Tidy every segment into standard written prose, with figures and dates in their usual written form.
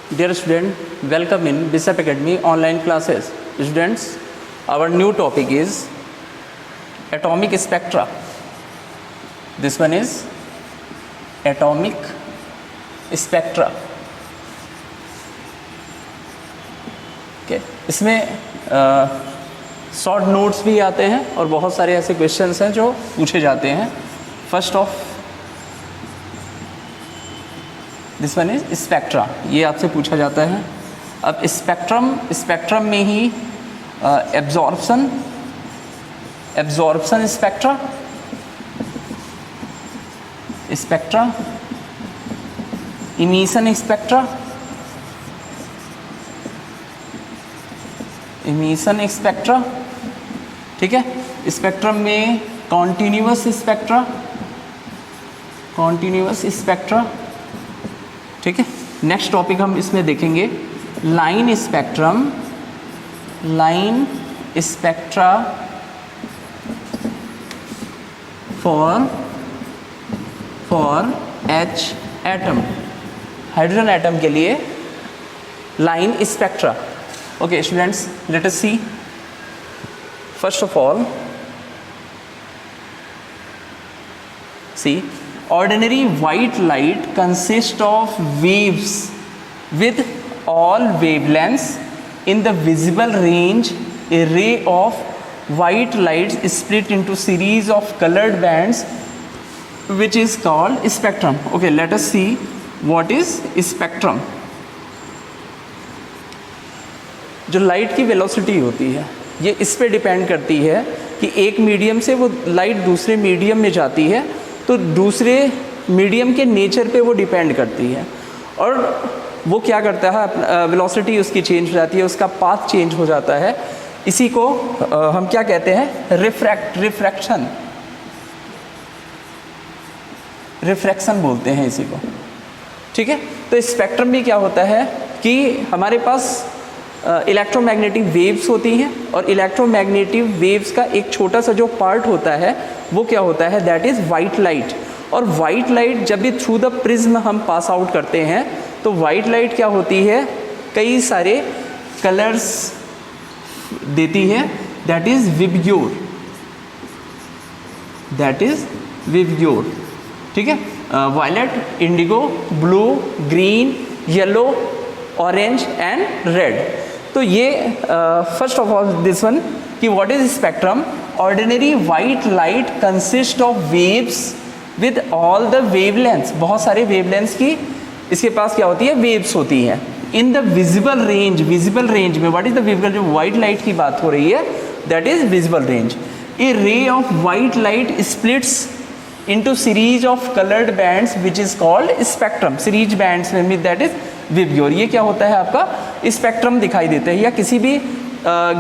Dear student, welcome in Bishop Academy online classes. Students, our new topic is atomic spectra. This one is atomic spectra. Okay, इसमें short notes भी आते हैं और बहुत सारे ऐसे क्वेश्चंस हैं जो पूछे जाते हैं. First of this one is spectra. ये आपसे पूछा जाता है. अब स्पेक्ट्रम में ही एब्जॉर्प्शन स्पेक्ट्रा, इमिशन स्पेक्ट्रा, ठीक है. स्पेक्ट्रम में कॉन्टिन्यूअस स्पेक्ट्रा, ठीक है. नेक्स्ट टॉपिक हम इसमें देखेंगे line spectra for H atom, hydrogen atom के लिए line spectra. Okay students, let us see. First of all see, ordinary white light consists of waves with all wavelengths in the visible range. A ray of white light is split into series of colored bands which is called spectrum. Okay, let us see what is spectrum. जो light की velocity होती है ये इस पे depend करती है कि एक मीडियम से वो लाइट दूसरे मीडियम में जाती है तो दूसरे मीडियम के नेचर पे वो डिपेंड करती है और वो क्या करता है, वेलोसिटी उसकी चेंज हो जाती है, उसका पाथ चेंज हो जाता है. इसी को हम क्या कहते हैं, रिफ्रैक्शन बोलते हैं इसी को, ठीक है. तो स्पेक्ट्रम में क्या होता है कि हमारे पास इलेक्ट्रोमैग्नेटिक वेव्स होती हैं और इलेक्ट्रोमैग्नेटिक वेव्स का एक छोटा सा जो पार्ट होता है वो क्या होता है, दैट इज़ वाइट लाइट. और वाइट लाइट जब भी थ्रू द प्रिज्म हम पास आउट करते हैं तो वाइट लाइट क्या होती है, कई सारे कलर्स देती है. दैट इज़ विबग्योर, ठीक है. Violet, indigo, blue, green, yellow, orange and red. तो ये first of all this one कि what is spectrum. Ordinary white light consist of waves with all the wavelengths, बहुत सारे वेवलेंथ्स की इसके पास क्या होती है, वेव्स होती हैं. इन द विजिबल रेंज में व्हाट इज द विजिबल, जो वाइट लाइट की बात हो रही है that is visible range. A ray of white light splits into series of colored bands which is called spectrum. Series bands में that is VIBGYOR. ये क्या होता है, आपका स्पेक्ट्रम दिखाई देता है. या किसी भी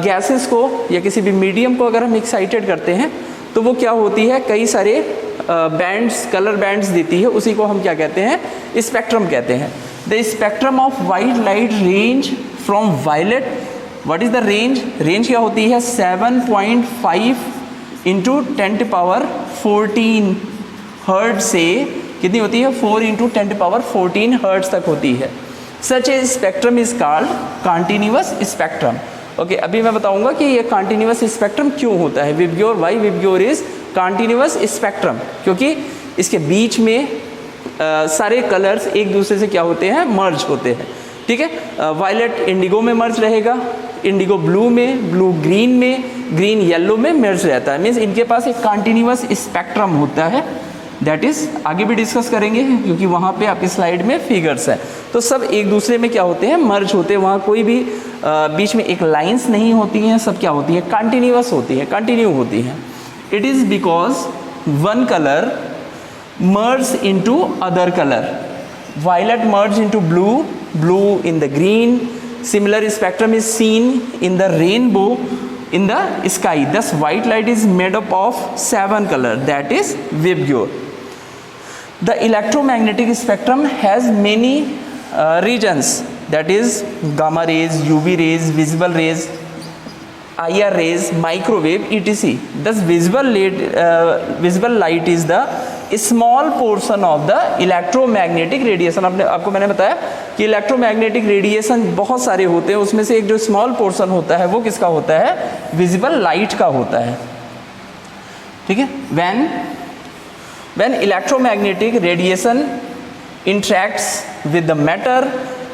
गैसेस को या किसी भी मीडियम को अगर हम एक्साइटेड करते हैं तो वो क्या होती है, कई सारे बैंड्स, कलर बैंड्स देती है. उसी को हम क्या कहते हैं, स्पेक्ट्रम कहते हैं. The spectrum of white light range from violet, what is the range क्या होती है, 7.5 इंटू 10⁻14 हर्ट्ज से कितनी होती है, 4 इंटू 10⁻14 हर्ट्ज तक होती है. Such a spectrum is called continuous spectrum. Okay, अभी मैं बताऊंगा कि ये कॉन्टिन्यूअस स्पेक्ट्रम क्यों होता है. VIBGYOR, why VIBGYOR is continuous spectrum, क्योंकि इसके बीच में सारे कलर्स एक दूसरे से क्या होते हैं, मर्ज होते हैं, ठीक है. वायलेट इंडिगो में मर्ज रहेगा, इंडिगो ब्लू में, ब्लू ग्रीन में, ग्रीन येलो में मर्ज रहता है. मीन्स इनके पास एक कॉन्टिन्यूअस स्पेक्ट्रम होता है. दैट इज़ आगे भी डिस्कस करेंगे क्योंकि वहाँ पे आपकी स्लाइड में फिगर्स हैं. तो सब एक दूसरे में क्या होते हैं, मर्ज होते हैं. वहाँ कोई भी बीच में एक लाइंस नहीं होती हैं, सब क्या होती है, कंटिन्यूअस होती है, कंटिन्यू होती हैं. It is because one colour merge into other colour. Violet merge into blue, blue in the green. Similar spectrum is seen in the rainbow in the sky. Thus white light is made up of 7 colors, that is vibgyor. The electromagnetic spectrum has many regions, that is gamma rays, UV rays, visible rays, IR rays, microwave, etc. Thus visible light is the small portion of the electromagnetic radiation. आपको मैंने बताया कि electromagnetic radiation बहुत सारे होते हैं, उसमें से एक जो स्मॉल पोर्शन होता है वो किसका होता है, विजिबल लाइट का होता है, ठीक है। When electromagnetic radiation interacts with the matter,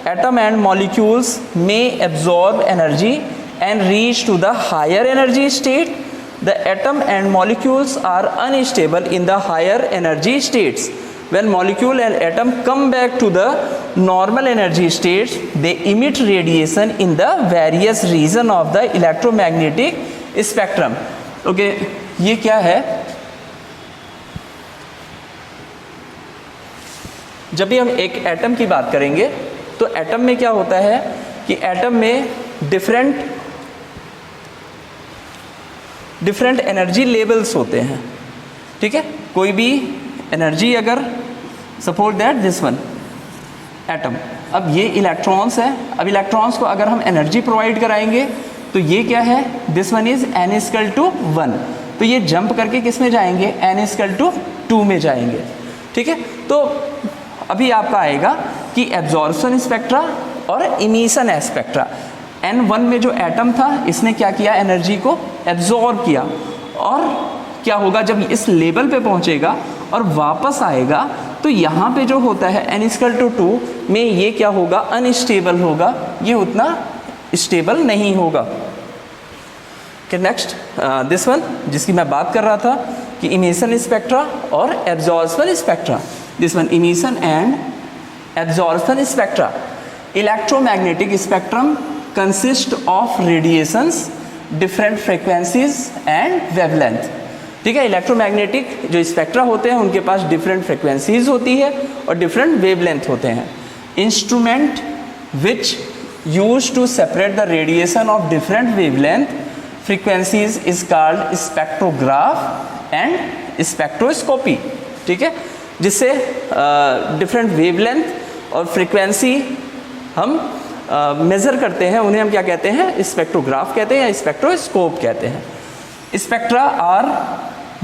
atom and molecules may absorb energy and reach to the higher energy state. The atom and molecules are unstable in the higher energy states. When molecule and atom come back to the normal energy states, they emit radiation in the various region of the electromagnetic spectrum. Okay, ये क्या है, जब भी हम एक atom की बात करेंगे तो एटम में क्या होता है कि एटम में डिफरेंट एनर्जी लेवल्स होते हैं, ठीक है। कोई भी एनर्जी अगर suppose that this one atom, अब ये इलेक्ट्रॉन्स है, अब इलेक्ट्रॉन्स को अगर हम एनर्जी प्रोवाइड कराएंगे तो ये क्या है, दिस वन इज n=1, तो ये जंप करके किस में जाएंगे, n=2 में जाएंगे, ठीक है। तो अभी आपका आएगा कि एब्जॉर्प्शन स्पेक्ट्रा और इमिशन स्पेक्ट्रा। n1 में जो एटम था इसने क्या किया, एनर्जी को एब्जॉर्ब किया, और क्या होगा जब इस लेवल पे पहुंचेगा और वापस आएगा तो यहाँ पे जो होता है n=2 में ये क्या होगा, अनस्टेबल होगा, ये उतना स्टेबल नहीं होगा। नेक्स्ट दिस वन जिसकी मैं बात कर रहा था कि इमिशन स्पेक्ट्रा और absorption spectra. This one, emission and absorption spectra. Electromagnetic spectrum consists of radiations, different frequencies and wavelength. ठीक है, इलेक्ट्रोमैग्नेटिक जो स्पेक्ट्रा होते हैं उनके पास डिफरेंट फ्रिक्वेंसीज होती है और डिफरेंट वेवलेंथ होते हैं। Instrument which use to separate the radiation of different wavelength frequencies is called spectrograph and spectroscopy, ठीक है, जिससे डिफरेंट वेवलेंथ और फ्रीक्वेंसी हम मेज़र करते हैं, उन्हें हम क्या कहते हैं, स्पेक्ट्रोग्राफ कहते हैं या स्पेक्ट्रोस्कोप कहते हैं। Spectra are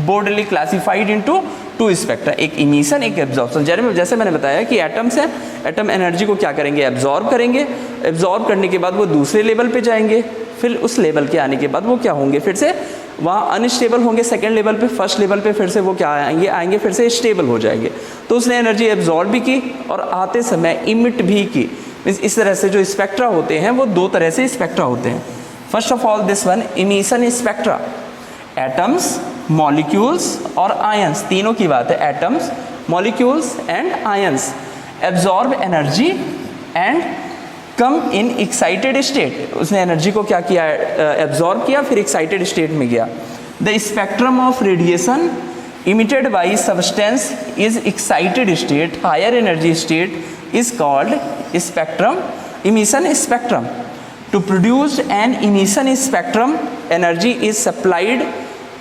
broadly classified into 2 spectra, एक इमिशन एक एब्जॉर्प्शन। जैसे मैंने बताया कि एटम्स हैं, एटम एनर्जी को क्या करेंगे, एब्जॉर्ब करेंगे, एब्जॉर्ब करने के बाद वो दूसरे लेवल पे जाएंगे, फिर उस लेवल के आने के बाद वो क्या होंगे, फिर से वहाँ अनस्टेबल होंगे सेकेंड लेवल पे, फर्स्ट लेवल पे फिर से वो क्या आएंगे फिर से स्टेबल हो जाएंगे। तो उसने एनर्जी एब्जॉर्ब भी की और आते समय इमिट भी की। मीन्स इस तरह से जो स्पेक्ट्रा होते हैं वो 2 तरह से स्पेक्ट्रा होते हैं। First of all this one emission spectra, atoms, molecules और आयंस, तीनों की बात है, atoms, molecules and ions absorb energy and come in excited state. उसने एनर्जी को क्या किया, एब्जॉर्ब किया, फिर एक्साइटेड स्टेट में गया। The spectrum of radiation emitted by substance is excited state, higher energy state is called spectrum, emission spectrum. To produce an emission spectrum energy is supplied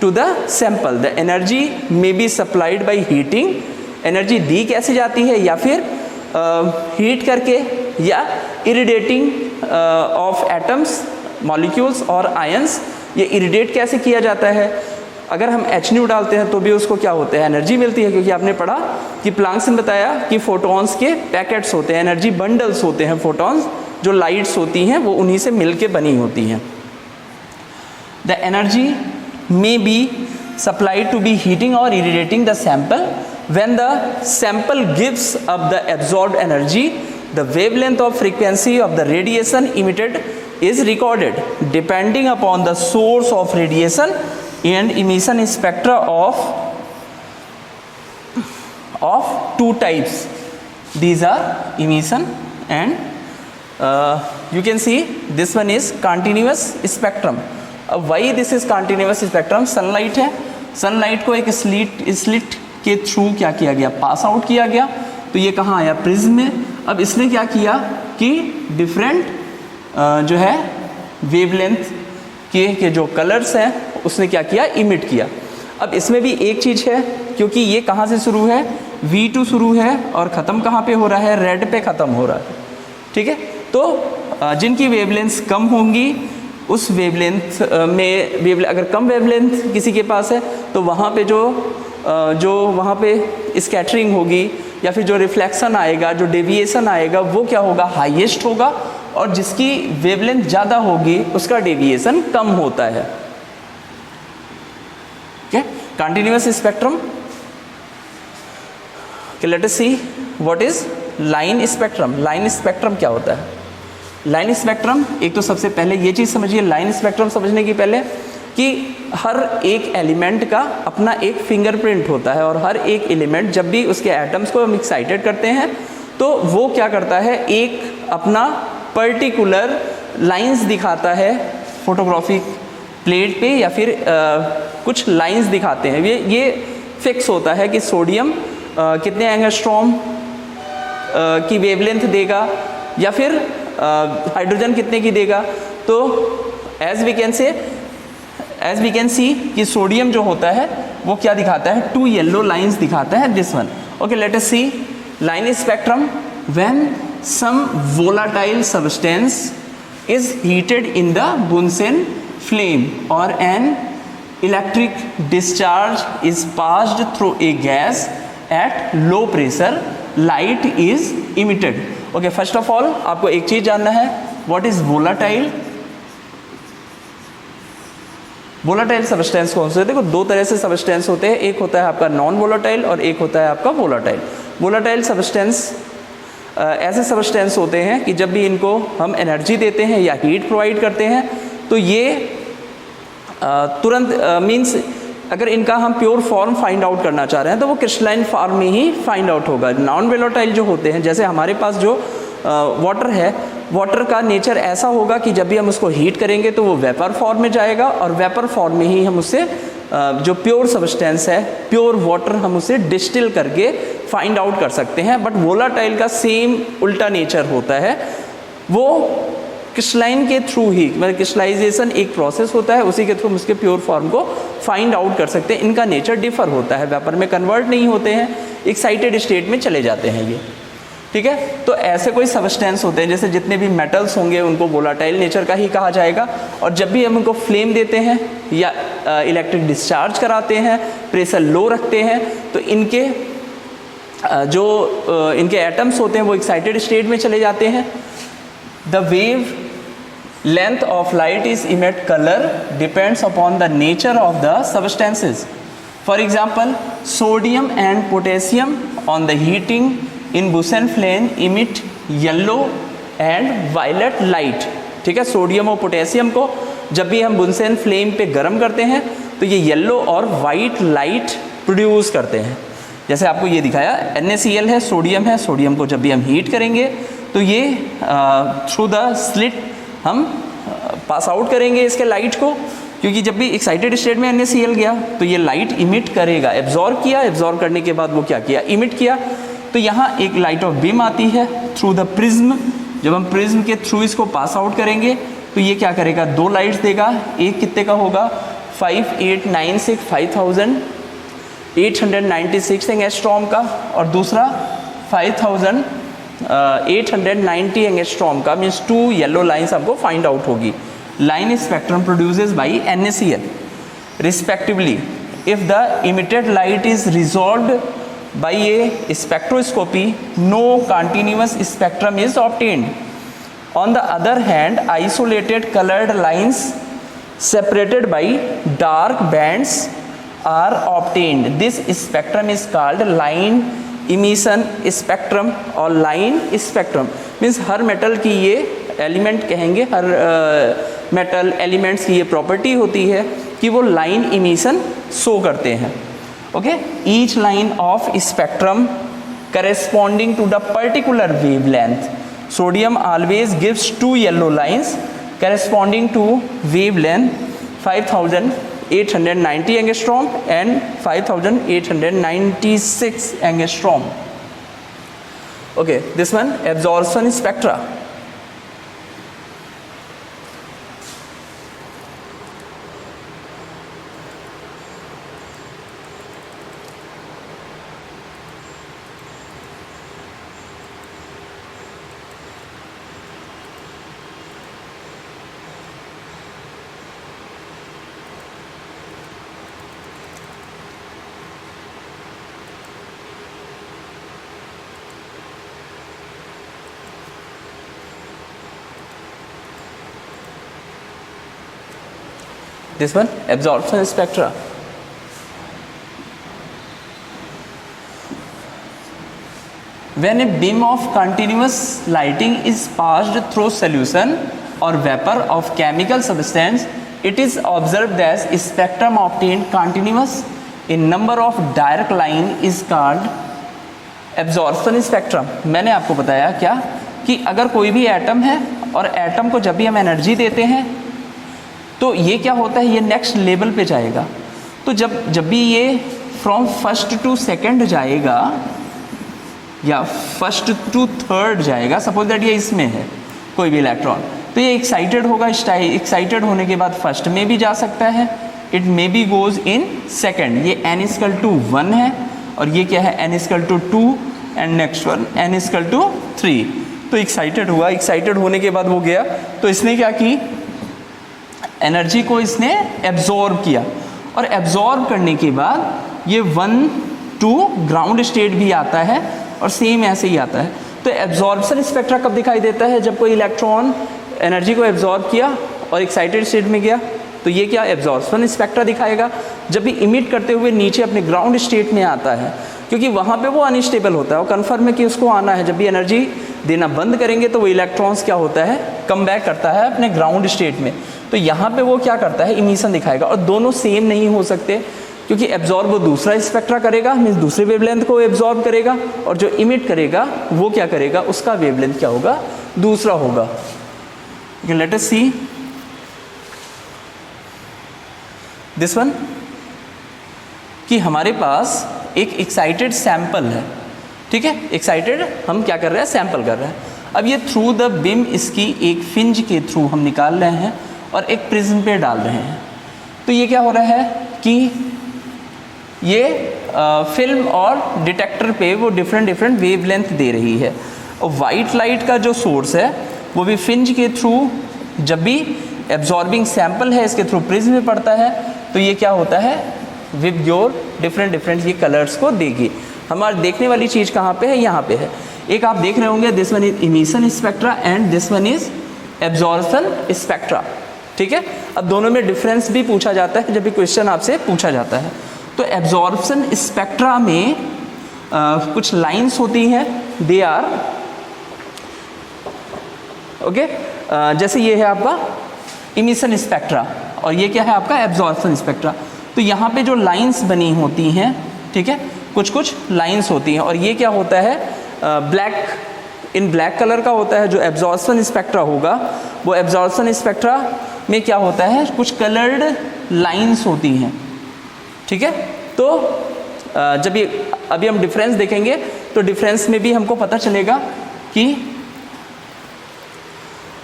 to the sample. The energy may be supplied by heating, energy दी कैसे जाती है, या फिर heat करके, या irradiating of atoms, molecules और ions. ये इरिडेट कैसे किया जाता है, अगर हम HNO डालते हैं तो भी उसको क्या होता है, एनर्जी मिलती है, क्योंकि आपने पढ़ा कि प्लांक्स ने बताया कि फोटॉन्स के पैकेट्स होते हैं, एनर्जी बंडल्स होते हैं, फोटॉन्स जो लाइट्स होती हैं वो उन्हीं से मिलके बनी होती हैं। The energy may be supplied to be heating और irradiating the sample. When the sample gives up the absorbed energy, the wavelength of frequency of the radiation emitted is recorded. Depending upon the source of radiation and emission spectra of 2 types. These are emission and you can see this one is continuous spectrum. Why this is continuous spectrum? Sunlight है, sunlight को एक slit के through क्या किया गया, pass out किया गया, तो ये कहाँ आया, प्रिज्म में। अब इसने क्या किया कि डिफरेंट जो है वेवलेंथ के जो कलर्स हैं उसने क्या किया, इमिट किया। अब इसमें भी एक चीज़ है, क्योंकि ये कहाँ से शुरू है, V2 शुरू है और ख़त्म कहाँ पे हो रहा है, रेड पे ख़त्म हो रहा है, ठीक है। तो जिनकी वेवलेंथ कम होंगी उस वेवलेंथ में अगर कम वेवलेंथ किसी के पास है तो वहाँ पे जो वहाँ पे स्कैटरिंग होगी या फिर जो रिफ्लेक्शन आएगा, जो डेविएशन आएगा, वो क्या होगा, हाईएस्ट होगा, और जिसकी वेवलेंथ ज़्यादा होगी उसका डेविएशन कम होता है। okay? Continuous spectrum, late us see what is line spectrum. Line spectrum क्या होता है? लाइन स्पेक्ट्रम, एक तो सबसे पहले ये चीज़ समझिए लाइन स्पेक्ट्रम समझने की पहले कि हर एक एलिमेंट का अपना एक फिंगरप्रिंट होता है, और हर एक एलिमेंट जब भी उसके एटम्स को हम एक्साइटेड करते हैं तो वो क्या करता है, एक अपना पर्टिकुलर लाइंस दिखाता है फोटोग्राफिक प्लेट पे, या फिर कुछ लाइंस दिखाते हैं। ये फिक्स होता है कि सोडियम कितने एंगस्ट्रॉम की वेवलेंथ देगा, या फिर हाइड्रोजन कितने की देगा। तो एज वी कैन सी कि सोडियम जो होता है वो क्या दिखाता है, 2 येलो लाइंस दिखाता है, this one. Okay, let us see line spectrum. When some volatile substance is heated in the Bunsen flame or an electric discharge is passed through a gas at low pressure, light is emitted. Okay, first of all आपको एक चीज जानना है, what is volatile? Volatile substance कौन से? देखो दो तरह से सब्सटेंस होते हैं, एक होता है आपका नॉन वोलाटाइल और एक होता है आपका वोलाटाइल। वोलाटाइल सब्सटेंस ऐसे सब्सटेंस होते हैं कि जब भी इनको हम एनर्जी देते हैं या हीट प्रोवाइड करते हैं तो ये तुरंत मीन्स अगर इनका हम प्योर फॉर्म फाइंड आउट करना चाह रहे हैं तो वो क्रिस्टलाइन फॉर्म में ही फाइंड आउट होगा। नॉन वोलेटाइल जो होते हैं, जैसे हमारे पास जो वाटर है, वाटर का नेचर ऐसा होगा कि जब भी हम उसको हीट करेंगे तो वो वेपर फॉर्म में जाएगा, और वेपर फॉर्म में ही हम उससे जो प्योर सब्सटेंस है, प्योर वाटर, हम उसे डिस्टिल करके फाइंड आउट कर सकते हैं। बट वोलाटाइल का सेम उल्टा नेचर होता है, वो क्रिस्टलाइन के थ्रू ही, मतलब क्रिस्टलाइजेशन एक प्रोसेस होता है, उसी के थ्रू उसके प्योर फॉर्म को फाइंड आउट कर सकते हैं। इनका नेचर डिफर होता है, वेपर में कन्वर्ट नहीं होते हैं, एक्साइटेड स्टेट में चले जाते हैं ये, ठीक है। तो ऐसे कोई सब्सटेंस होते हैं, जैसे जितने भी मेटल्स होंगे उनको वोलाटाइल नेचर का ही कहा जाएगा, और जब भी हम उनको फ्लेम देते हैं या इलेक्ट्रिक डिस्चार्ज कराते हैं, प्रेशर लो रखते हैं, तो इनके इनके एटम्स होते हैं वो एक्साइटेड स्टेट में चले जाते हैं। The wave length of light is emit color depends upon the nature of the substances. For example, sodium and potassium on the heating in Bunsen flame emit yellow and violet light. ठीक है, sodium और potassium को जब भी हम बुनसेन flame पे गर्म करते हैं तो ये येलो और वाइट लाइट प्रोड्यूस करते हैं। जैसे आपको ये दिखाया, NaCl है, सोडियम है, सोडियम को जब भी हम हीट करेंगे तो ये थ्रू द स्लिट हम पास आउट करेंगे इसके लाइट को, क्योंकि जब भी एक्साइटेड स्टेट में NaCl गया तो ये लाइट इमिट करेगा। एब्जॉर्ब किया, एब्जॉर्ब करने के बाद वो क्या किया, इमिट किया। तो यहाँ एक लाइट ऑफ बीम आती है थ्रू द प्रिज्म। जब हम प्रिज्म के थ्रू इसको पास आउट करेंगे तो ये क्या करेगा, 2 लाइट्स देगा। एक कितने का होगा, 5896 एंगस्ट्रॉम का, और दूसरा 5890 एंगस्ट्रॉम का, मीन्स 2 येलो लाइन्स हमको फाइंड आउट होगी। Line spectrum produces by NaCl respectively. If the emitted light is resolved by a spectroscopy, no continuous spectrum is obtained. On the other hand, isolated colored lines separated by dark bands are obtained. This spectrum is called line emission spectrum और line spectrum। Means हर metal की ये element कहेंगे, हर metal elements की ये property होती है कि वो लाइन इमिशन शो करते हैं। Okay, each line of spectrum corresponding to the particular wavelength. Sodium always gives 2 yellow lines corresponding to wavelength 5890 angstrom and 5896 angstrom. Okay, this one absorption spectra. This one, absorption spectra. When a beam of continuous lighting is passed through solution or vapor of chemical substance, it is observed as spectrum obtained continuous in number of direct line is called absorption spectrum. मैंने आपको बताया क्या कि अगर कोई भी atom है और एटम को जब भी हम एनर्जी देते हैं तो ये क्या होता है, ये नेक्स्ट लेवल पे जाएगा. तो जब भी ये फ्रॉम फर्स्ट टू सेकंड जाएगा या फर्स्ट टू थर्ड जाएगा, सपोज दैट ये इसमें है कोई भी इलेक्ट्रॉन, तो ये एक्साइटेड होगा. एक्साइटेड होने के बाद फर्स्ट में भी जा सकता है, it may be goes in second. ये n=1 है और ये क्या है, n=2 and next one n=3. तो एक्साइटेड हुआ, एक्साइटेड होने के बाद वो गया, तो इसने क्या की, एनर्जी को इसने एब्जॉर्ब किया और एब्जॉर्ब करने के बाद ये 1 टू ग्राउंड स्टेट भी आता है और सेम ऐसे ही आता है. तो एब्जॉर्प्शन स्पेक्ट्रा कब दिखाई देता है, जब कोई इलेक्ट्रॉन एनर्जी को एब्जॉर्ब किया और एक्साइटेड स्टेट में गया, तो ये क्या एब्जॉर्प्शन स्पेक्ट्रा दिखाएगा. जब भी इमिट करते हुए नीचे अपने ग्राउंड स्टेट में आता है, क्योंकि वहाँ पे वो अनस्टेबल होता है, वो कन्फर्म है कि उसको आना है. जब भी एनर्जी देना बंद करेंगे तो वो इलेक्ट्रॉन्स क्या होता है, कम बैक करता है अपने ग्राउंड स्टेट में. तो यहाँ पे वो क्या करता है, इमिशन दिखाएगा. और दोनों सेम नहीं हो सकते, क्योंकि एब्जॉर्ब वो दूसरा स्पेक्ट्रा करेगा, मीन्स दूसरे वेवलेंथ को एब्जॉर्ब करेगा, और जो इमिट करेगा वो क्या करेगा, उसका वेवलेंथ क्या होगा, दूसरा होगा. Late us see this one, कि हमारे पास एक एक्साइटेड सैंपल है, ठीक है. एक्साइटेड हम क्या कर रहे हैं, सैंपल कर रहे हैं. अब ये थ्रू द बीम इसकी एक फिंज के थ्रू हम निकाल रहे हैं और एक प्रिज्म पे डाल रहे हैं. तो ये क्या हो रहा है कि ये फिल्म और डिटेक्टर पे वो डिफरेंट वेवलेंथ दे रही है. और वाइट लाइट का जो सोर्स है वो भी फिंज के थ्रू, जब भी एब्जॉर्बिंग सैंपल है इसके थ्रू प्रिज्म में पड़ता है, तो ये क्या होता है, विद योर डिफरेंट ये कलर्स को देगी. हमारे देखने वाली चीज़ कहाँ पे है, यहाँ पे है. एक आप देख रहे होंगे, this one is emission spectra and this one is absorption spectra, ठीक है. अब दोनों में डिफरेंस भी पूछा जाता है जब भी क्वेश्चन आपसे पूछा जाता है. तो एब्जॉर्प्शन स्पेक्ट्रा में कुछ लाइंस होती हैं, दे आर ओके. जैसे ये है आपका इमिशन स्पेक्ट्रा और ये क्या है आपका एब्जॉर्प्शन स्पेक्ट्रा. तो यहाँ पे जो लाइंस बनी होती हैं, ठीक है, कुछ लाइंस होती हैं, और ये क्या होता है, ब्लैक कलर का होता है. जो एब्जॉर्प्शन स्पेक्ट्रा होगा वो एब्जॉर्प्शन स्पेक्ट्रा में क्या होता है, कुछ कलर्ड लाइंस होती हैं, ठीक है. तो जब ये अभी हम डिफरेंस देखेंगे तो डिफरेंस में भी हमको पता चलेगा कि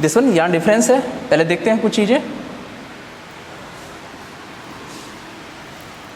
दिस वन, यहाँ डिफरेंस है. पहले देखते हैं कुछ चीज़ें.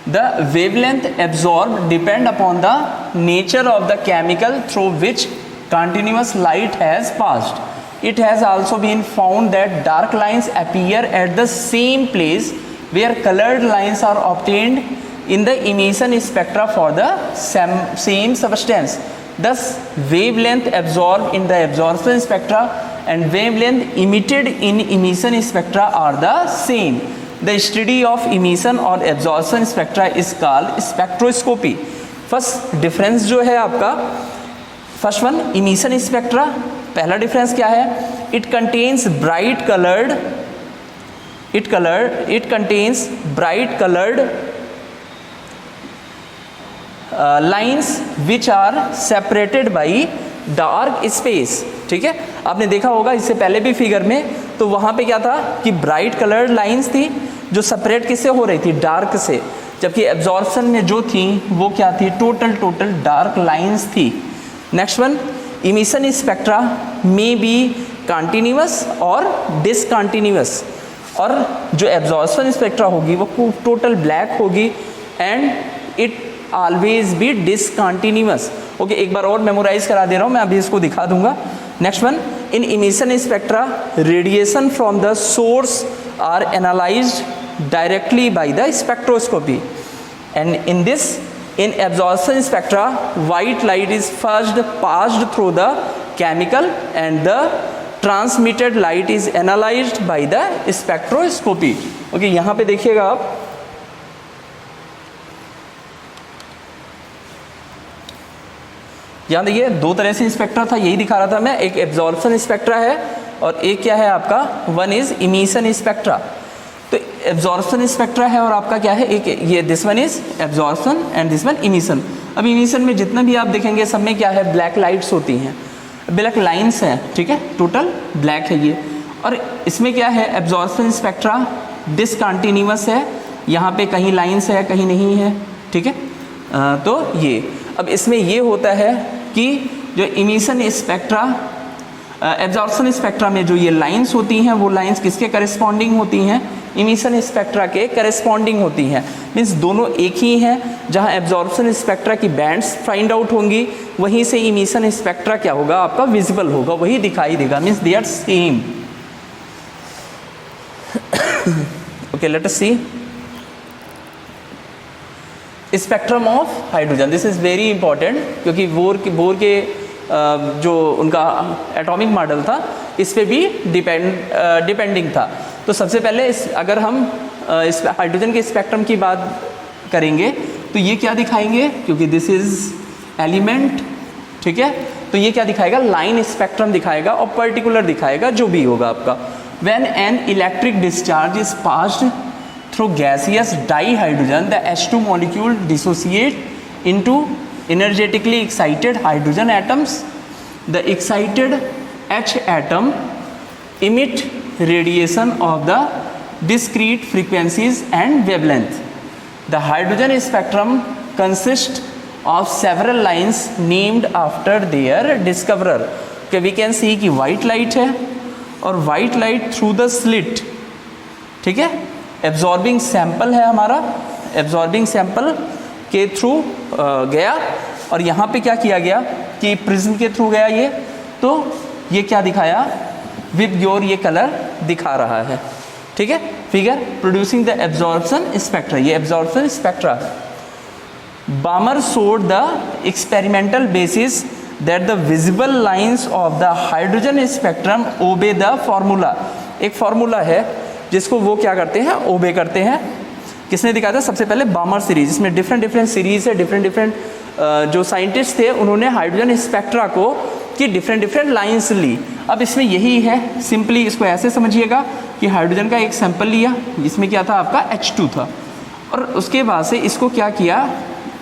The wavelength absorbed depend upon the nature of the chemical through which continuous light has passed. It has also been found that dark lines appear at the same place where colored lines are obtained in the emission spectra for the same substance. Thus, wavelength absorbed in the absorption spectra and wavelength emitted in emission spectra are the same. The study of emission और absorption spectra is called spectroscopy. First difference जो है आपका, first one emission spectra, पहला डिफरेंस क्या है, it contains bright coloured lines which are separated by dark space, ठीक है. आपने देखा होगा इससे पहले भी फिगर में, तो वहाँ पे क्या था कि ब्राइट कलर्ड लाइंस थी जो सेपरेट किससे हो रही थी, डार्क से, जबकि एब्जॉर्प्शन में जो थी वो क्या थी, टोटल डार्क लाइंस थी. नेक्स्ट वन, इमिशन स्पेक्ट्रा में बी कॉन्टिन्यूअस और डिसकॉन्टिन्यूअस, और जो एब्जॉर्प्शन स्पेक्ट्रा होगी वो टोटल ब्लैक होगी and it always be discontinuous. Okay, एक बार और मेमोराइज करा दे रहा हूँ मैं, अभी इसको दिखा दूंगा. Next one, in emission spectra radiation from the source are analysed directly by the spectroscopy, and in this in absorption spectra white light is first passed through the chemical and the transmitted light is analysed bye the spectroscopy. Okay, यहाँ पे देखिएगा आप, यहाँ देखिए दो तरह से spectra था, यही दिखा रहा था मैं, एक एब्जॉर्प्शन स्पेक्ट्रा है और एक क्या है आपका, वन इज इमिशन स्पेक्ट्रा। तो एब्जॉर्प्शन स्पेक्ट्रा है और आपका क्या है, एक ये this one is absorption and this one emission. अब इमिशन में जितना भी आप देखेंगे सब में क्या है, ब्लैक लाइट्स होती हैं, ब्लैक लाइंस हैं, ठीक है, टोटल ब्लैक है ये। और इसमें क्या है, एब्जॉर्प्शन स्पेक्ट्रा डिसकंटिन्यूअस है, यहाँ पे कहीं लाइंस है कहीं नहीं है, ठीक है। तो ये अब इसमें ये होता है कि जो इमिशन स्पेक्ट्रा, एब्जॉर्प्शन स्पेक्ट्रा में जो ये लाइंस होती हैं वो लाइंस किसके करस्पॉन्डिंग होती हैं, इमिशन स्पेक्ट्रा के करस्पॉन्डिंग होती हैं। मीन्स दोनों एक ही हैं, जहाँ एब्जॉर्प्शन स्पेक्ट्रा की बैंड्स फाइंड आउट होंगी वहीं से इमिशन स्पेक्ट्रा क्या होगा आपका विजिबल होगा, वही दिखाई देगा, means they are same. Okay, let us see spectrum of hydrogen. This is very important क्योंकि बोर के जो उनका एटॉमिक मॉडल था इस पे भी डिपेंडिंग था। तो सबसे पहले अगर हम इस हाइड्रोजन के स्पेक्ट्रम की बात करेंगे तो ये क्या दिखाएंगे, क्योंकि दिस इज एलिमेंट, ठीक है, तो ये क्या दिखाएगा, लाइन स्पेक्ट्रम दिखाएगा और पर्टिकुलर दिखाएगा जो भी होगा आपका। When an electric discharge is passed through gaseous dihydrogen, the H2 molecule dissociate into energetically excited hydrogen atoms. The excited H atom emit radiation of the discrete frequencies and wavelength. The hydrogen spectrum consists of several lines named after their discoverer. Okay, we can see कि white light है और white light through the slit, ठीक है, absorbing sample है हमारा, absorbing sample के through गया और यहाँ पे क्या किया गया कि प्रिज्म के थ्रू गया ये, तो ये क्या दिखाया, विबग्योर ये कलर दिखा रहा है, ठीक है, figure producing the absorption spectra, ये एब्जॉर्प्शन स्पेक्ट्रा है। Balmer showed the experimental basis that the visible lines of the hydrogen spectrum obey the formula. एक फॉर्मूला है जिसको वो क्या करते हैं, ओबे करते हैं। किसने दिखाया था, सबसे पहले बामर सीरीज, इसमें डिफरेंट सीरीज है, डिफरेंट जो साइंटिस्ट थे उन्होंने हाइड्रोजन स्पेक्ट्रा को की डिफरेंट लाइंस ली। अब इसमें यही है, सिंपली इसको ऐसे समझिएगा कि हाइड्रोजन का एक सैंपल लिया, इसमें क्या था आपका H2 था, और उसके बाद से इसको क्या किया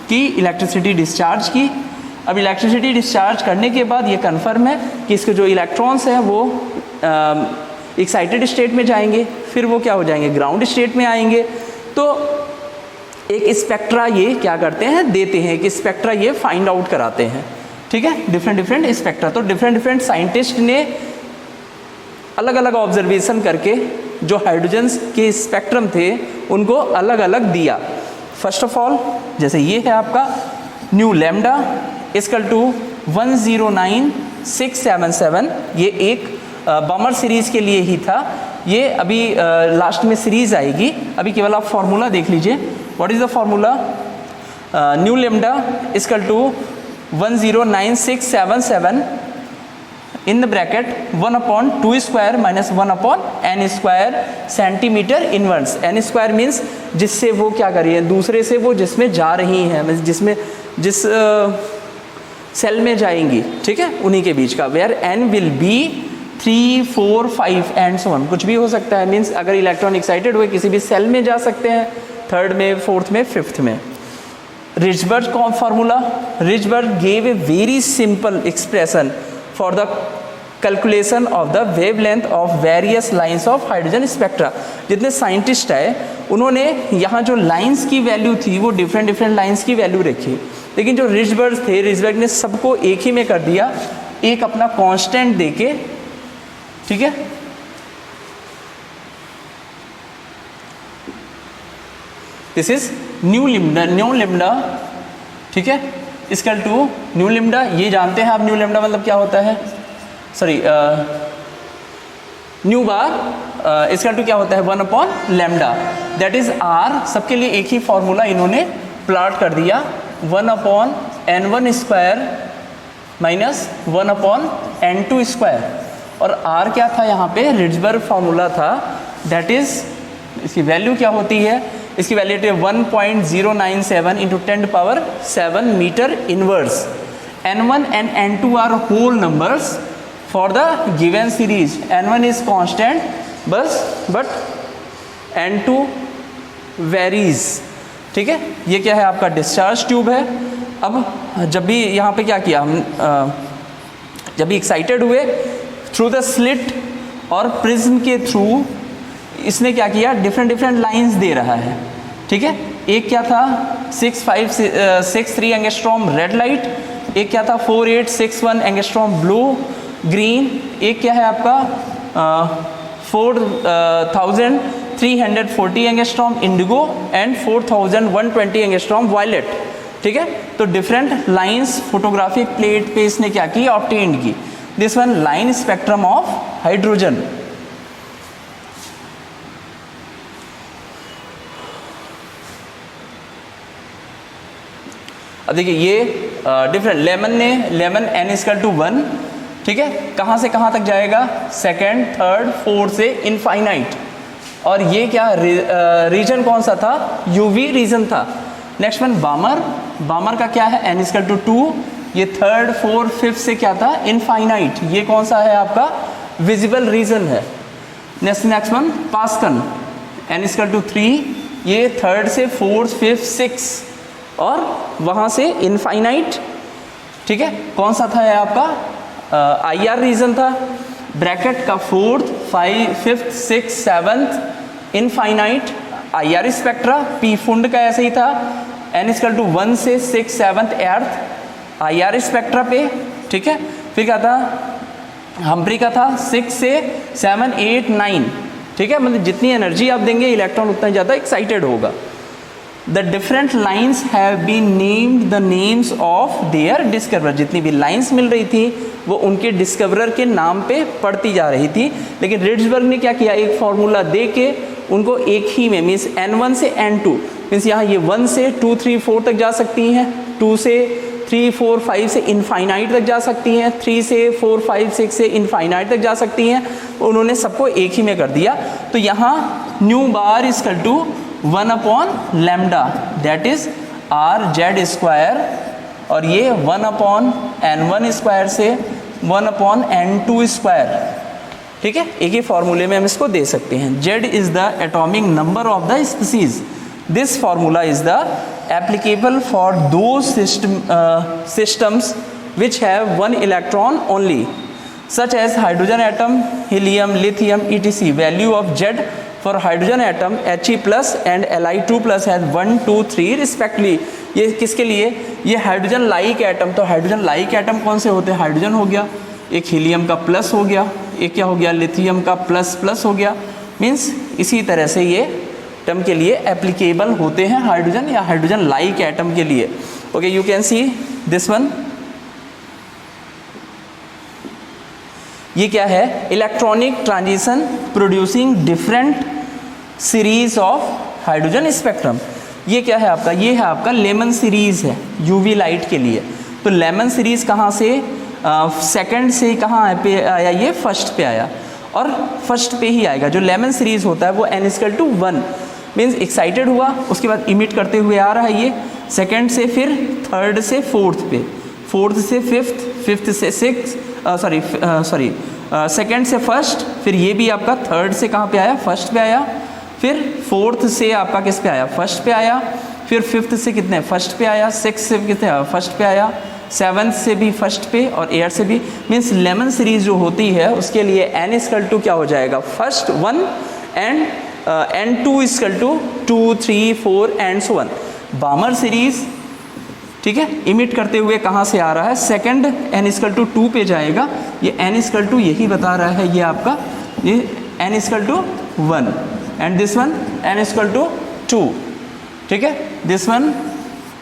कि इलेक्ट्रिसिटी डिस्चार्ज की। अब इलेक्ट्रिसिटी डिस्चार्ज करने के बाद ये कन्फर्म है कि इसके जो इलेक्ट्रॉन्स हैं वो एक्साइटेड स्टेट में जाएंगे, फिर वो क्या हो जाएंगे, ग्राउंड स्टेट में आएंगे। तो एक स्पेक्ट्रा ये क्या करते हैं, देते हैं कि स्पेक्ट्रा ये फाइंड आउट कराते हैं, ठीक है, डिफरेंट स्पेक्ट्रा। तो डिफरेंट साइंटिस्ट ने अलग अलग ऑब्जर्वेशन करके जो हाइड्रोजन के स्पेक्ट्रम थे उनको अलग अलग दिया। फर्स्ट ऑफ ऑल जैसे ये है आपका न्यू लैम्डा इक्वल टू 109677, ये एक बमर सीरीज़ के लिए ही था, ये अभी लास्ट में सीरीज़ आएगी, अभी केवल आप फार्मूला देख लीजिए। What is the formula, nu lambda equal to 109677 in the bracket 1/2 square minus 1/n square centimetre inverse. n square means जिससे वो क्या कर रही है, दूसरे से वो जिसमें जा रही हैं, जिसमें जिस सेल में जाएंगी, ठीक है, उन्हीं के बीच का। Where n will be 3, 4, 5 and so on, कुछ भी हो सकता है। मीन्स अगर इलेक्ट्रॉन एक्साइटेड हुए किसी भी सेल में जा सकते हैं, थर्ड में, फोर्थ में, फिफ्थ में। रिचबर्ग कौन formula, Rydberg gave a very simple expression for the calculation of the wavelength of various lines of hydrogen spectra. जितने साइंटिस्ट आए उन्होंने यहाँ जो लाइंस की वैल्यू थी वो डिफरेंट लाइंस की वैल्यू रखी, लेकिन जो रिचबर्ग थे, रिचबर्ग ने सबको एक ही में कर दिया, एक अपना कांस्टेंट देके, ठीक है। दिस इज न्यू लिम्डा, ठीक है, इक्वल टू न्यू लिम्डा। ये जानते हैं आप न्यू लिम्डा मतलब क्या होता है, sorry nu bar equal to क्या होता है, 1/λ, दैट इज r। सबके लिए एक ही फॉर्मूला इन्होंने प्लॉट कर दिया, 1/n1 square minus 1/n2 square. और R क्या था यहाँ पे, रिड्जबर्ग फार्मूला था, दैट इज इसकी वैल्यू क्या होती है, इसकी वैल्यू है 1.097 into 10⁻7 metre inverse. N1 and N2 are whole numbers for the given series. N1 is constant but N2 varies। ठीक है, ये क्या है आपका डिस्चार्ज ट्यूब है। अब जब भी यहाँ पे क्या किया हम, जब भी एक्साइटेड हुए थ्रू द स्लिट और प्रिज्म के थ्रू इसने क्या किया, डिफरेंट लाइंस दे रहा है। ठीक है, एक क्या था 6563 एंगस्ट्रॉम रेड लाइट, एक क्या था 4861 एंगस्ट्रॉम ब्लू ग्रीन, एक क्या है आपका 4340 angstrom indigo and 4120 angstrom violet. ठीक है, तो डिफरेंट लाइंस फोटोग्राफिक प्लेट पे इसने क्या की, ऑब्टेन्ड की। This one line spectrum of hydrogen. अब देखिए ये डिफरेंट, लेमन n=1। ठीक है, कहाँ से कहाँ तक जाएगा, सेकेंड, थर्ड, फोर्थ से इनफाइनाइट। और ये क्या रीजन कौन सा था, यूवी रीजन था। नेक्स्ट वन बामर का क्या है, n=2, ये थर्ड, फोर्थ, फिफ्थ से क्या था, इनफाइनाइट। ये कौन सा है आपका, विजिबल रीजन है। नेक्स्ट वन पास्कन, n=3, ये थर्ड से फोर्थ, फिफ्थ, सिक्स और वहाँ से इनफाइनाइट। ठीक है, कौन सा था आपका, IR रीजन था। ब्रैकेट का fourth, fifth, six, seventh infinite IR spectra. Pfund का ऐसे ही था, n=1 से 6, 7, 8 IR स्पेक्ट्रा पे। ठीक है, फिर क्या था, हम्फ्री का था 6 से 7, 8, 9। ठीक है, मतलब जितनी एनर्जी आप देंगे इलेक्ट्रॉन उतना ज़्यादा एक्साइटेड होगा। The different lines have been named the names of their discoverer। जितनी भी लाइंस मिल रही थी वो उनके डिस्कवरर के नाम पे पढ़ती जा रही थी। लेकिन रिड्जबर्ग ने क्या किया, एक फार्मूला दे के उनको एक ही में, मीन्स N1 से N2, मीन्स यहाँ ये 1 से 2, 3, 4 तक जा सकती हैं, 2 से 3, 4, 5 से इनफाइनाइट तक जा सकती हैं, 3 से 4, 5, 6 से इनफाइनाइट तक जा सकती हैं। उन्होंने सबको एक ही में कर दिया। तो यहाँ nu bar equal to 1/λ, that is RZ², और ये 1/N1² से 1/N2²। ठीक है, एक ही फॉर्मूले में हम इसको दे सकते हैं। Z is the atomic number of the species. This formula is the applicable for those systems which have one electron only, such as hydrogen atom, helium, lithium, etc. Value of Z for hydrogen atom He+ and Li2+ has 1, 2, 3 respectively। ये किसके लिए, ये hydrogen like atom. तो hydrogen like atom कौन से होते हैं, hydrogen हो गया, एक हीलियम का प्लस हो गया, एक क्या हो गया, लिथियम का प्लस हो गया। मीन्स इसी तरह से ये एटम के लिए एप्लीकेबल होते हैं, हाइड्रोजन या हाइड्रोजन लाइक एटम के लिए। Okay, you can see this one. ये क्या है, electronic transition producing different series of hydrogen spectrum. ये क्या है आपका, ये है आपका लेमन सीरीज है यूवी लाइट के लिए। तो लेमन सीरीज कहाँ से, सेकंड से कहाँ पे आया, ये फर्स्ट पे आया, और फर्स्ट पे ही आएगा। जो लेमन सीरीज होता है वो n=1 मीन्स एक्साइटेड हुआ, उसके बाद इमिट करते हुए आ रहा है ये, सेकंड से फिर थर्ड से फोर्थ पे, फोर्थ से फिफ्थ, फिफ्थ से सिक्स, सेकंड से फर्स्ट, फिर ये भी आपका थर्ड से कहाँ पे आया, फर्स्ट पे आया, फिर फोर्थ से आपका किस पे आया, फर्स्ट पे आया, फिर फिफ्थ से कितने, फर्स्ट पे आया, सिक्स से कितने, फर्स्ट पे आया, सेवन्थ से भी फर्स्ट पे, और एट से भी। मीन्स लेमन सीरीज जो होती है उसके लिए n= क्या हो जाएगा, first 1 and n2 2, 3, 4 and so on. बामर series, ठीक है, इमिट करते हुए कहाँ से आ रहा है, सेकंड n=2 पे जाएगा। ये n= यही बता रहा है, ये आपका ये n=1 and this one n=2, ठीक है, दिस वन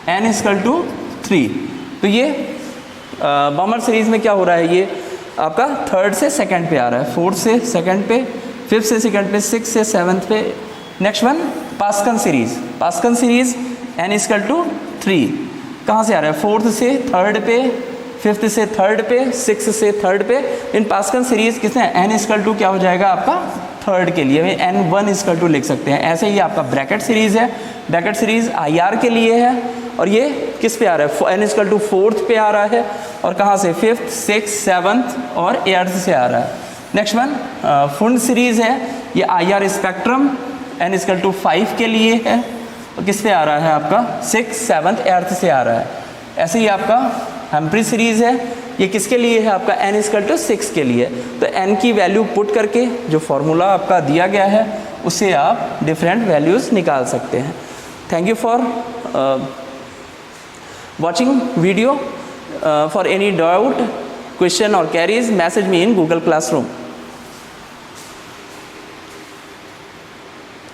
n=3। तो ये बामर सीरीज में क्या हो रहा है, ये आपका थर्ड से सेकंड पे आ रहा है, फोर्थ से सेकंड पे, फिफ्थ से सेकंड पे, सिक्स से सेवन्थ पे। Next one Paschen series, Paschen series n=3 कहाँ से आ रहा है, फोर्थ से थर्ड पे, 5th से 3rd पे, 6th से 3rd पे। इन पास्कल सीरीज किसने n= क्या हो जाएगा आपका 3rd के लिए, n1 लिख सकते हैं। ऐसे ही आपका ब्रैकेट सीरीज है, ब्रैकेट सीरीज IR के लिए है, और ये किस पे आ रहा है, n=4th पे आ रहा है, और कहाँ से 5th, 6th, 7th और 8th से आ रहा है। नेक्स्ट वन फुंड सीरीज है, ये IR स्पेक्ट्रम n=5 के लिए है, और किस पे आ रहा है आपका 6th, 7th, 8th से आ रहा है। ऐसे ही आपका हम्प्री सीरीज है, ये किसके लिए है आपका n=6 के लिए। तो n की वैल्यू पुट करके जो फॉर्मूला आपका दिया गया है उससे आप डिफरेंट वैल्यूज़ निकाल सकते हैं। Thank you for watching video. For any doubt, question और queries, message me in Google Classroom.